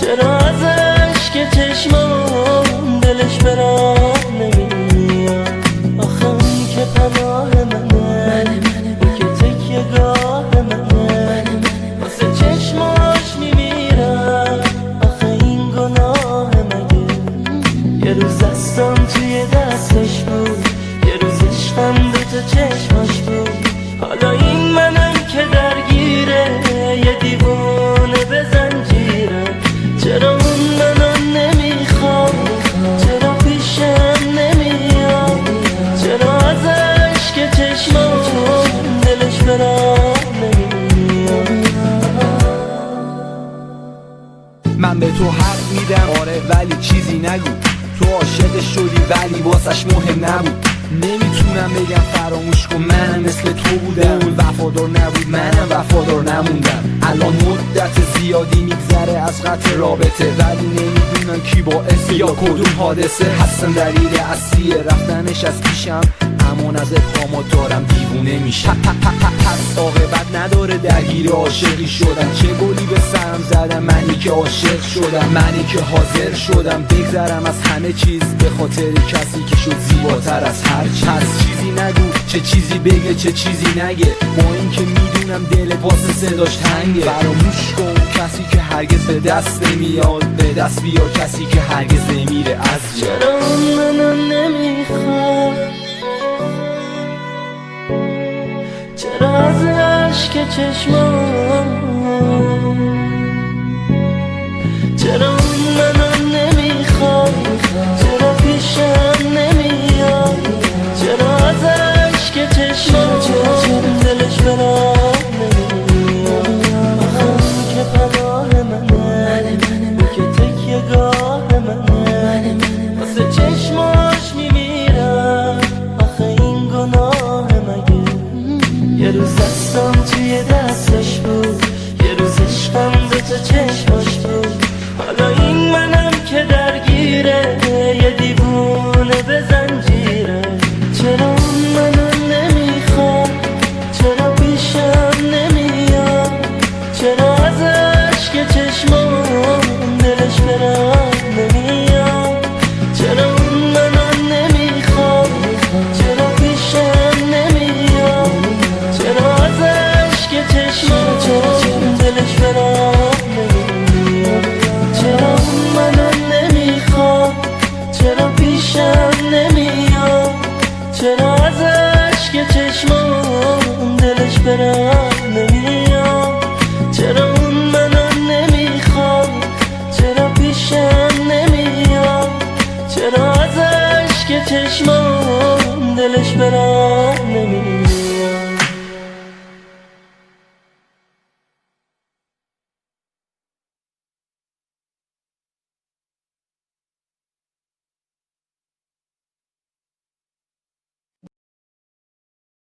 چرا از اشک چشمام دلش برام نمیاد؟ آخه اون که پناه منه، اون که تکیه گاه منه، واسه چشماش میمیرم. آخه این گناه مگه؟ یه روز دستم توی دستش بود، یه روز عشقم دوتا چشماش بود. حالا این منم که درگیره، یه دیوونه به زنجیره. چرا اون منو نمیخواد؟ چرا پیشم نمیاد؟ چرا از اشک چشمام دلش برام نمیاد؟ من به تو حق میدم آره، ولی چیزی نگو. تو عاشق شدی ولی واسش مهم نبود. نمیتونم بگم فراموش کن، منم مثل تو بودم. اون وفادار نبود، منم وفادار نموندم. الان مدت زیادی میگذره از قطع رابطه، ولی نمیدونم کی باعث یا کدوم حادثه. هستم دلیل اصلی رفتنش از پیشم، همون از اتهامات دارم دیوونه میشم. پس عاقبت نداره درگیر عاشقی شدم. چه گلی به سرم زدم منی که عاشق شدم، منی که حاضر شدم بگذرم از همه چیز به خاطر کسی که شد زیباتر از هر چیز. پس چیزی نگو، چه چیزی بگه چه چیزی نگه، با این که میدونم دل واسه صداش تنگه. فراموش کن کسی که هرگز به دست نمیاد، به دست بیار کسی که هرگز نمیره از جا. چرا اون منو نمیخواد؟ چرا از اشک چشمام؟ چرا اون منو نمیخواد؟ چرا پیشم نمیاد؟ چرا از اشک چشمام دلش برام نمیاد؟ آخه اون که پناه منه، اون که تکیه گاه منه، واسه چشماش میمیرم. آخه این گناه مگه؟ یه روز دستم توی دستش بود، یه روز عشقم دوتا چشماش بود. حالا این منم که درگیره، یه دیوونه به زنجیره. چرا اون منو نمیخواد؟ چرا پیشم نمیاد؟ چرا از اشک چشمام دلش برام نمیاد؟ چرا اون منو نمیخواد؟ چرا پیشم نمیاد؟ چرا از اشک چشمام دلش برام نمیاد؟ چرا اون منو نمیخواد؟ چرا پیشم نمیاد؟ چرا از اشک چشمام دلش برام نمیاد؟ چرا اون منو نمیخواد؟ چرا پیشم نمیاد؟ چرا از اشک چشمام دلش برام